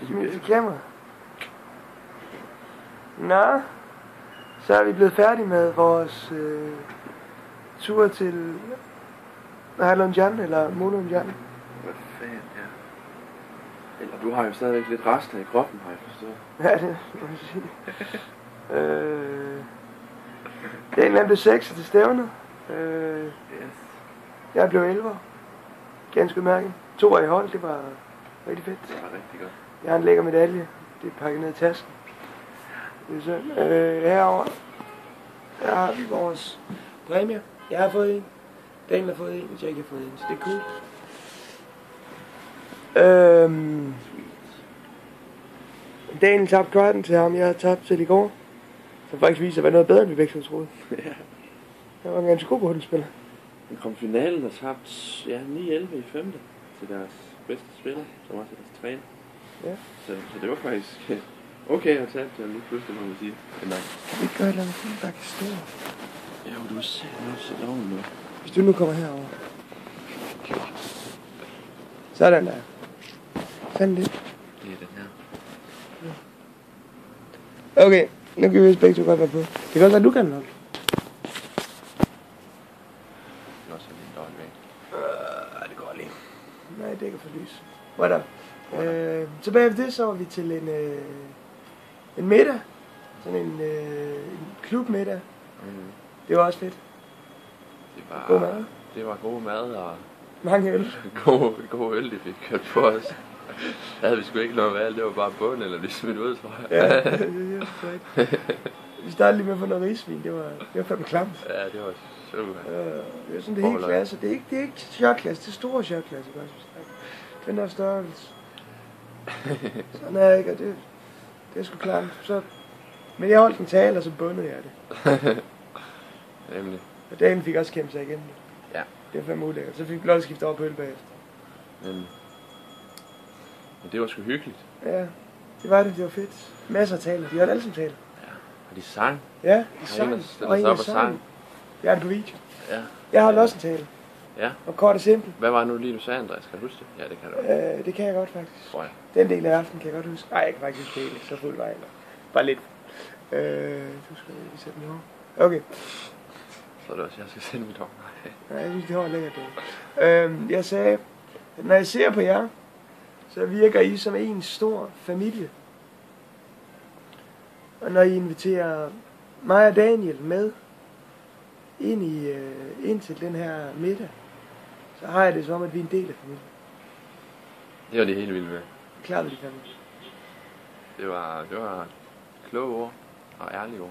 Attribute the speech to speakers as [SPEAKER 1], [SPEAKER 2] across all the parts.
[SPEAKER 1] Smid til kamera. Nå, så er vi blevet færdige med vores tur til Halonjan eller Molonjan.
[SPEAKER 2] Hvad fanden, ja. Eller du har jo stadigvæk lidt rester i kroppen, har jeg forstået.
[SPEAKER 1] Ja, det må jeg sige. Det blev 6 til stævnet.
[SPEAKER 2] Yes.
[SPEAKER 1] Jeg blev 11. Ganske udmærket. 2 i hold, det var rigtig fedt.
[SPEAKER 2] Det var rigtig godt.
[SPEAKER 1] Jeg har en lækker medalje. Det er pakket ned i tasken. Det er sådan. Herovre, der har vi vores præmie. Jeg har fået en. Daniel har fået en, hvis jeg ikke har fået en. Så det er cool. Daniel tabte kvarten til ham, jeg havde tabt til i går. Så faktisk viser at være noget bedre, end vi begge troede.
[SPEAKER 2] Ja.
[SPEAKER 1] Jeg var en ganske god holdspiller.
[SPEAKER 2] Den kom finalen og tabte 9-11 i 5. til deres bedste spiller, som også er deres træner.
[SPEAKER 1] Ja.
[SPEAKER 2] Så det var faktisk okay at tabe til lige pludselig, må man sige. Men nej.
[SPEAKER 1] Kan vi ikke gøre et eller andet fint, der kan stå?
[SPEAKER 2] Ja, du er sikkert nødt til loven nu.
[SPEAKER 1] Hvis du nu kommer herover. Sådan der. Sådan det.
[SPEAKER 2] Det er den her.
[SPEAKER 1] Okay, nu kan vi vist begge to godt være på. Det kan også være, du kan nok.
[SPEAKER 2] Det er også lidt dårligt væk.
[SPEAKER 1] Det går lige. Nej, det er ikke for lys. What så bagefter det, så var vi til en middag. Sådan en klubmiddag.
[SPEAKER 2] Mm.
[SPEAKER 1] Det var også fedt. God mad.
[SPEAKER 2] Det var god mad og
[SPEAKER 1] Mange øl.
[SPEAKER 2] god øl, de fik kørt på os. Der havde vi sgu ikke noget valg, det var bare bund eller vi smidt ud, tror jeg.
[SPEAKER 1] Ja, det er rigtigt. Vi startede lige med at få noget risvin, det var fandme klamt.
[SPEAKER 2] Ja, det var super.
[SPEAKER 1] Det er sådan det hele klasse. Det er ikke chokklasse, det er store chokklasse. Den der størrelse. Sådan er ikke, og det er sgu klamt. Men jeg holdt en tale, og så bundede jeg det.
[SPEAKER 2] Nemlig.
[SPEAKER 1] Og dagen fik også kæmpe sig igennem.
[SPEAKER 2] Ja.
[SPEAKER 1] Det var fandme ulækkert. Så fik vi lov at skifte over på øl bagefter.
[SPEAKER 2] Men det var sgu hyggeligt.
[SPEAKER 1] Ja, det var fedt. Masser af taler. De holdt alle som taler.
[SPEAKER 2] Ja. Og de sang.
[SPEAKER 1] Ja, de sang.
[SPEAKER 2] Og en sang.
[SPEAKER 1] Jeg har det på video.
[SPEAKER 2] Ja.
[SPEAKER 1] Jeg har også en tale.
[SPEAKER 2] Ja.
[SPEAKER 1] Og kort og simpel.
[SPEAKER 2] Hvad var nu lige, du sagde, Andreas? Kan du huske det? Ja, det kan du.
[SPEAKER 1] Det kan jeg godt faktisk.
[SPEAKER 2] Tror jeg.
[SPEAKER 1] Den del af aftenen kan jeg godt huske. Nej, jeg kan faktisk ikke det. Så fuld var jeg. Bare lidt. Du skal lige sætte den i hår. Okay.
[SPEAKER 2] Så er det også, jeg skal sende mit hår.
[SPEAKER 1] Nej, jeg synes, det hår er lækkert. Jeg sagde, at når jeg ser på jer, så virker I som en stor familie. Og når I inviterer mig og Daniel med ind til den her middag, så har jeg det som om, at vi er en del af familien.
[SPEAKER 2] Det var det hele vildt med.
[SPEAKER 1] Klar ved de fandme.
[SPEAKER 2] Det var kloge ord og ærlige ord.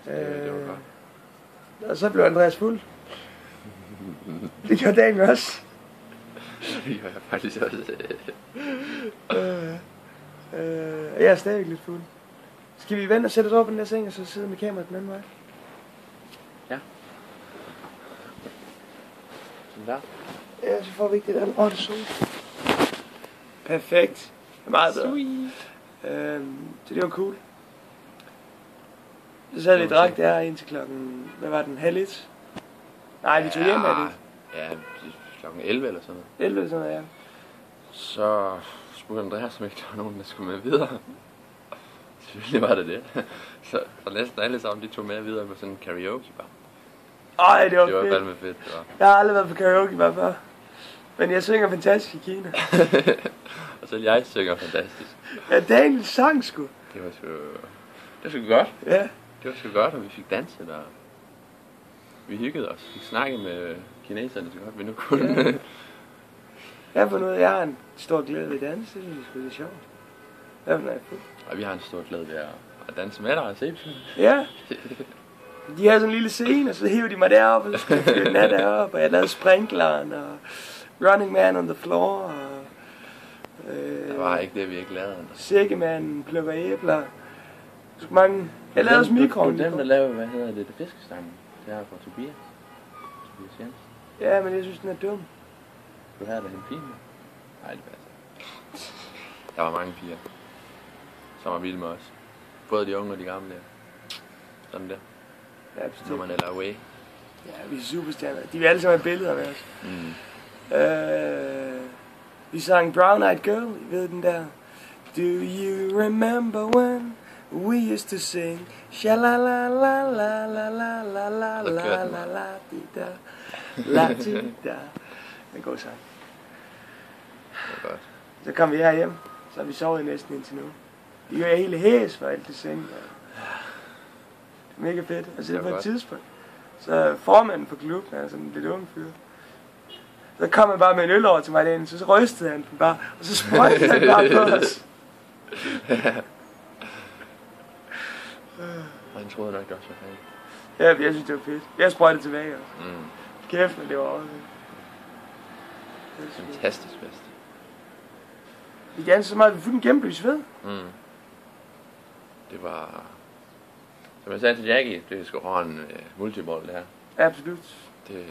[SPEAKER 2] Det var godt.
[SPEAKER 1] Og så blev Andreas fuld. Det gjorde Daniel også.
[SPEAKER 2] Det gør jeg faktisk også.
[SPEAKER 1] Jeg er stadig lidt fuld. Skal vi vente og sætte os over på den der seng, og så sidde med kameraet den anden vej?
[SPEAKER 2] Ja. Sådan der.
[SPEAKER 1] Ja, så får vi ikke det der. Det er sol. Perfekt. Det er meget bedre. Så det var cool. Så sad vi drak der indtil klokken, hvad var den, 12:30? Nej, vi tog hjem af det.
[SPEAKER 2] Ja, klokken 11 eller sådan noget.
[SPEAKER 1] 11 eller sådan noget, ja.
[SPEAKER 2] Så spurgte Andreas, om ikke der var nogen, der skulle med videre. Selvfølgelig var det. Så næsten alle sammen, de tog med videre på sådan en karaoke bar.
[SPEAKER 1] Ej, det var fedt.
[SPEAKER 2] Det var fandme fedt.
[SPEAKER 1] Jeg har aldrig været på karaoke bar før. Men jeg synger fantastisk i Kina.
[SPEAKER 2] Og selv jeg synger fantastisk.
[SPEAKER 1] Ja, Daniel sang sgu.
[SPEAKER 2] Det var sgu godt.
[SPEAKER 1] Ja.
[SPEAKER 2] Det var sgu godt, og vi fik danset, og vi hyggede os. Vi snakkede med kineserne så godt, vi nu kunne. Ja.
[SPEAKER 1] Jeg har fundet ud af, at jeg har en stor glæde ved at danse. Det synes jeg sgu, det er sjovt. Derfor er jeg fuld.
[SPEAKER 2] Og vi har en stor glæde ved at danse med dig og se på.
[SPEAKER 1] Ja. De har sådan en lille scene, og så hiver de mig derop, og så skal jeg flytte den af derop, og jeg lavede sprinkleren, og Running Man on the Floor, og
[SPEAKER 2] der var ikke det, vi ikke lavede.
[SPEAKER 1] Sækkemanden plukker æbler. Så mange. Jeg lavede også mikroen.
[SPEAKER 2] Det er dem, der lavede, hvad hedder det fiskestangen. Det her fra Tobias Jensen.
[SPEAKER 1] Ja, men jeg synes, den er dum.
[SPEAKER 2] Du har da en pige med? Nej, det passer. Der var mange piger, som var vilde med os. Både de unge og de gamle. Sådan der.
[SPEAKER 1] Ja, bestemt.
[SPEAKER 2] Når man er away.
[SPEAKER 1] Ja, vi er superstjerner. De vil alle sammen have billeder med os. Vi sang Brown Eyed Girl, I ved den der. Do you remember when we used to sing sha-la-la-la-la-la-la-la-la-la-la-la-di-da, la-di-da. En god sang.
[SPEAKER 2] Det er godt.
[SPEAKER 1] Så kom vi herhjem, så har vi sovet næsten indtil nu. De er helt hæs for alt det seng. Det er mega fedt. Altså det var et tidspunkt. Så formanden for klubben er sådan en lidt ung fyr. Så kom han bare med en øl over til mig derinde, så rystede han den bare, og så sprøjtede han bare på os.
[SPEAKER 2] Og han troede nok, det også var fedt.
[SPEAKER 1] Ja, jeg synes, det var fedt. Jeg sprøjtede tilbage også. Kæft, men det var også
[SPEAKER 2] Fantastisk fest.
[SPEAKER 1] Vi dansede så meget, at vi fik en kæmpe sved.
[SPEAKER 2] Det var... Som jeg sagde til Jackie, det er sgu en multiball det her.
[SPEAKER 1] Absolut.
[SPEAKER 2] Det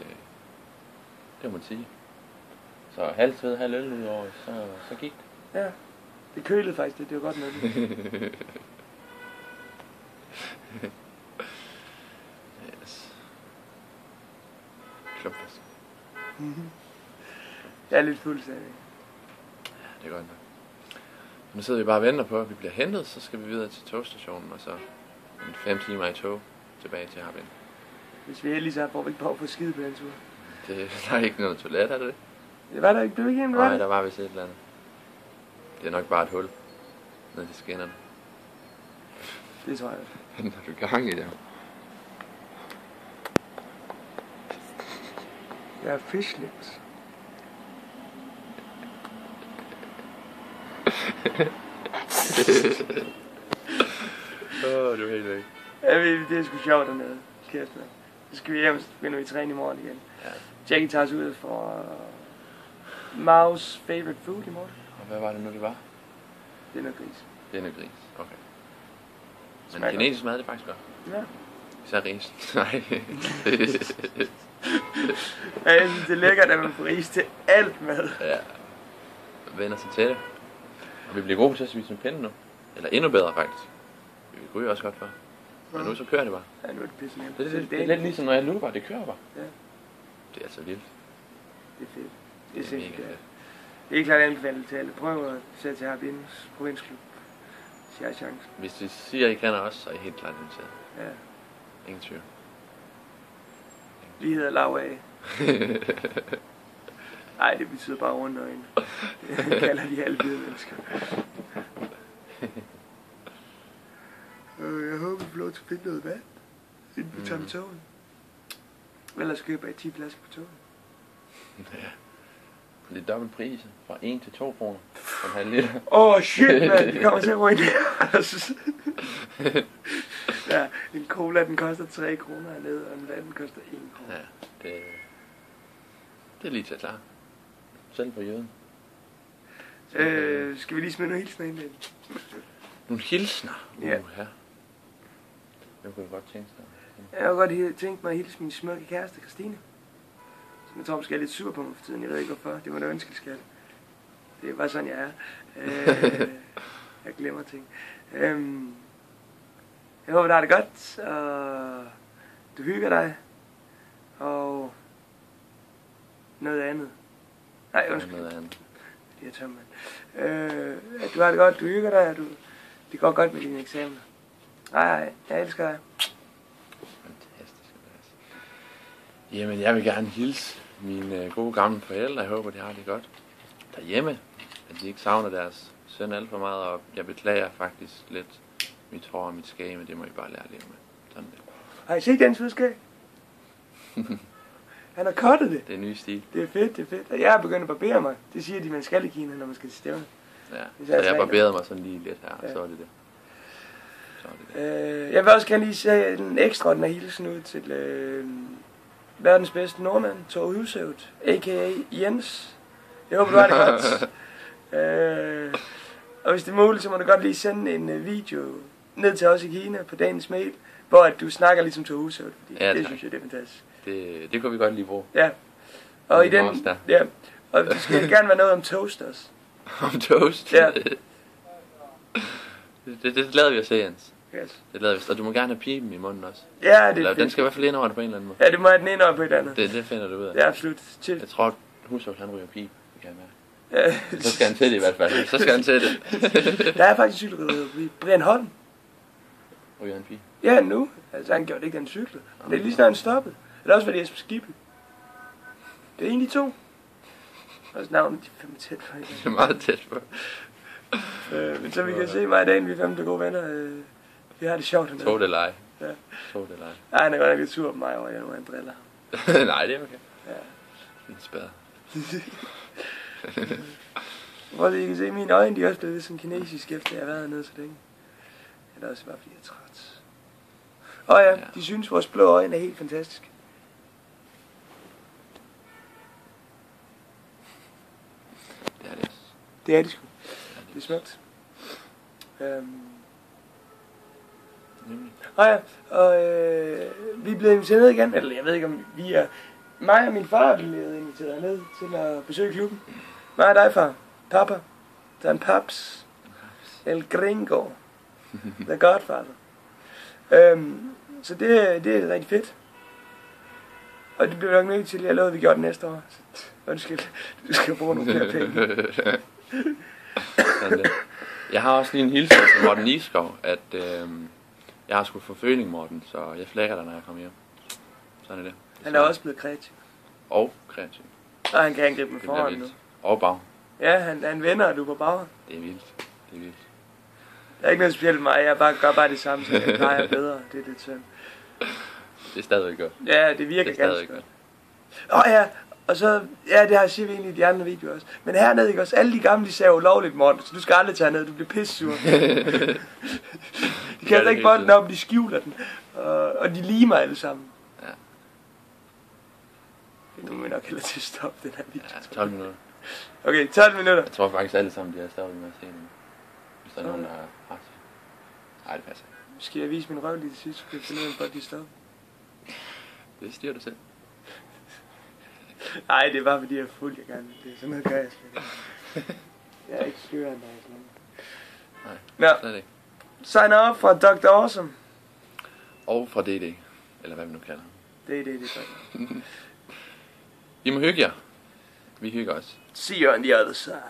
[SPEAKER 2] må man sige. Så halv sved, halv øl ud over, så gik det.
[SPEAKER 1] Ja, det kølede faktisk det var godt noget.
[SPEAKER 2] Yes. Klubfest.
[SPEAKER 1] Jeg er lidt fuld, sagde jeg.
[SPEAKER 2] Ja, det er godt nok. Nu sidder vi bare og venter på, at vi bliver hentet, så skal vi videre til togstationen, og så 5 timer i tog tilbage til Harbin.
[SPEAKER 1] Hvis vi er heldige, så får vi ikke på skide på den tur.
[SPEAKER 2] Der er ikke noget toilet, er det?
[SPEAKER 1] Det var der ikke, det var ikke hjemme,
[SPEAKER 2] Nej, der var vist et eller andet. Det er nok bare et hul ned til skinnerne.
[SPEAKER 1] Det tror jeg.
[SPEAKER 2] Når du er gang i det.
[SPEAKER 1] Jeg er fishlips.
[SPEAKER 2] Det var helt væk.
[SPEAKER 1] Ja, det er sgu sjovt dernede. Kæft, man. Så skal vi hjem, så begynder vi træne i morgen igen.
[SPEAKER 2] Ja.
[SPEAKER 1] Jackie tager os ud for Maus favorite food i morgen.
[SPEAKER 2] Og hvad var det nu, det var?
[SPEAKER 1] Det er noget gris.
[SPEAKER 2] Det er noget gris, okay. Men
[SPEAKER 1] Smager
[SPEAKER 2] kinesisk mad, det er faktisk godt.
[SPEAKER 1] Ja.
[SPEAKER 2] Især ris. Nej.
[SPEAKER 1] Ja, jeg synes, det er lækkert, at man får ris til alt mad.
[SPEAKER 2] Ja. Vender sig til det. Og vi bliver gode til at spise med pinde nu. Eller endnu bedre faktisk. Vi ryger også godt før. Men nu så kører det bare.
[SPEAKER 1] Ja, nu er det pisse nemt.
[SPEAKER 2] Det er lidt ligesom når jeg lukker, det kører bare.
[SPEAKER 1] Ja.
[SPEAKER 2] Det er altså vildt.
[SPEAKER 1] Det er fedt. Det er
[SPEAKER 2] Det er mega
[SPEAKER 1] sindssygt.
[SPEAKER 2] fedt.
[SPEAKER 1] Det er ikke klart anbefalet til alle. Prøv at sætte til Harbins provinsklub. Så jeg har chancen.
[SPEAKER 2] Hvis de siger, at I kender os, så er I helt klart inviteret.
[SPEAKER 1] Ja.
[SPEAKER 2] Ingen tvivl.
[SPEAKER 1] Vi hedder Lav A. Nej, det betyder bare runde øjne. Det kalder de alle hvide mennesker. Jeg håber, vi får lov til at finde noget vand, inden vi tager med toget. Ellers køber jeg 10 flasker på toget.
[SPEAKER 2] Ja. Det er dobbelt pris. Fra 1 til 2 kroner. For en halv liter.
[SPEAKER 1] Shit, mand. Vi kommer til at ryge det. Ja, en cola, den koster 3 kroner hernede, og en vand, den koster 1 kroner.
[SPEAKER 2] Ja, det er lige til at klare. Selv for jøden.
[SPEAKER 1] Skal vi lige smide nogle hilsner ind?
[SPEAKER 2] Nogle hilsner?
[SPEAKER 1] Ja.
[SPEAKER 2] Ja. Jeg kunne godt tænke sig.
[SPEAKER 1] Jeg har godt tænkt mig at hilse min smukke kæreste, Christine. Som jeg tror måske er lidt sur på mig for tiden. Jeg ved ikke hvorfor. Det var noget ønskelskat. Det er bare sådan, jeg er. Jeg glemmer ting. Jeg håber, du har det godt, og du hygger dig. Og noget andet. Nej, undskyld.
[SPEAKER 2] Noget andet.
[SPEAKER 1] Det er tømmeren. At du har det godt, du hygger dig, og det går godt med dine eksamener. Nej, jeg elsker dig.
[SPEAKER 2] Fantastisk. Jamen, jeg vil gerne hilse mine gode gamle forældre. Jeg håber, de har det godt derhjemme. At de ikke savner deres søn alt for meget. Og jeg beklager faktisk lidt mit hår og mit skæg, men det må I bare lære at leve med. Sådan det.
[SPEAKER 1] Har I set den skæg? Han har cuttet det.
[SPEAKER 2] Det er en ny stil.
[SPEAKER 1] Det er fedt, det er fedt. Og jeg er begyndt at barbere mig. Det siger de, man skal i Kina, når man skal til stævne.
[SPEAKER 2] Ja, så jeg barberede mig sådan lige lidt her, og så var det det.
[SPEAKER 1] Jeg vil også gerne lige sige en ekstraordinær hilsen ud til verdens bedste nordmand, Tore Hushoved, a.k.a. Jens. Jeg håber, du har det godt. Og hvis det er muligt, så må du godt lige sende en video ned til os i Kina på dagens mail, hvor at du snakker ligesom Tore Hushoved, fordi
[SPEAKER 2] ja,
[SPEAKER 1] det synes jeg, det er fantastisk.
[SPEAKER 2] Det kunne vi godt lige bruge.
[SPEAKER 1] Ja. Og i den, ja. Og det skal gerne være noget om toast også.
[SPEAKER 2] Om toast?
[SPEAKER 1] Ja.
[SPEAKER 2] Det lavede vi at se, Jens.
[SPEAKER 1] Yes.
[SPEAKER 2] Det lavede vi. Og du må gerne have pipen i munden også.
[SPEAKER 1] Ja, det
[SPEAKER 2] eller, den skal i hvert fald ind over det på en eller anden måde.
[SPEAKER 1] Ja, det må have den ind over på et andet.
[SPEAKER 2] Det finder du ud af.
[SPEAKER 1] Ja, absolut.
[SPEAKER 2] Jeg tror, at Hushoved han ryger pipe. Det kan være. Så skal han til det i hvert fald. Så skal han til det.
[SPEAKER 1] Der er faktisk en cykelrytter ved Brian Holm.
[SPEAKER 2] Ryger han fint?
[SPEAKER 1] Ja, nu. Altså, han gjorde det ikke, da han cyklede. Men det er lige snart han stoppede. Eller også var det Jesper Skibby. Det er egentlig to. Og så navnet, de er fandme tæt på.
[SPEAKER 2] Det er meget tæt på.
[SPEAKER 1] Men så vi kan se mig i dagen, vi er fandme gode venner. Vi har det sjovt hernede.
[SPEAKER 2] Tog det leje.
[SPEAKER 1] Ja.
[SPEAKER 2] Tog det leje.
[SPEAKER 1] Ej, han er godt nok lidt sur på mig over, at jeg nu er en driller ham.
[SPEAKER 2] Nej, det er okay.
[SPEAKER 1] Ja.
[SPEAKER 2] En spade.
[SPEAKER 1] Hvor I kan se, mine øjne, de er også blevet lidt sådan kinesisk, efter jeg har været hernede så længe. Eller også bare fordi jeg er træt. Og ja, de synes, vores blå øjne er helt fantastiske.
[SPEAKER 2] Det er det.
[SPEAKER 1] Det er de sgu. Det er smukt. Og vi er blevet inviteret ned igen, eller jeg ved ikke om vi er... Mig og min far er blevet inviteret ned til at besøge klubben. Mig og dig, far. Papa. Dan Paps. El Gringo. The Godfather. Så det er rigtig fedt. Og det bliver nok nødt til, jeg lovede, at vi gjorde det næste år. Så, undskyld, du skal bruge nogle flere penge.
[SPEAKER 2] Jeg har også lige en hilsen til Morten Iskov, at jeg har sgu forføling, Morten, så jeg flækker dig, når jeg kommer hjem. Sådan er det.
[SPEAKER 1] Han er også blevet kreativ.
[SPEAKER 2] Og kreativ.
[SPEAKER 1] Og han kan angribe med foran nu.
[SPEAKER 2] Og bag.
[SPEAKER 1] Ja, han vender, og du på bag.
[SPEAKER 2] Det er vildt. Det er vildt.
[SPEAKER 1] Der er ikke noget specielt med mig, jeg gør bare det samme, så jeg plejer bedre. Det er det sådan.
[SPEAKER 2] Det er stadigvæk godt.
[SPEAKER 1] Ja, det virker
[SPEAKER 2] det er
[SPEAKER 1] ganske godt. Ja, og så, ja, det har jeg siger egentlig i de andre videoer også. Men hernede, ikke også, alle de gamle, de sagde ulovligt, Morten, så du skal aldrig tage ned, du bliver pissesur. De kaster ikke bolden op, de skjuler den, og de limer alle sammen.
[SPEAKER 2] Ja.
[SPEAKER 1] Nu må vi nok hellere til at stoppe den her video.
[SPEAKER 2] Ja, 12 minutter.
[SPEAKER 1] Okay, 12 minutter.
[SPEAKER 2] Jeg tror faktisk alle sammen, de har stoppet med at se den. Hvis der er nogen, der har ret. Nej, det passer ikke.
[SPEAKER 1] Skal jeg vise min røv lige til sidst, så kan jeg finde ud af, at de stopper? Det
[SPEAKER 2] styrer du selv.
[SPEAKER 1] Nej, det er bare fordi jeg er fuld, jeg gerne. Det er sådan noget, gør jeg slet ikke. Jeg er ikke skør end dig, slet ikke.
[SPEAKER 2] Nej, slet ikke.
[SPEAKER 1] Sign off fra Dr. Awesome.
[SPEAKER 2] Og fra DD, eller hvad vi nu kalder.
[SPEAKER 1] Det er godt.
[SPEAKER 2] I må hygge jer. Vi hygger os.
[SPEAKER 1] See you on the other side.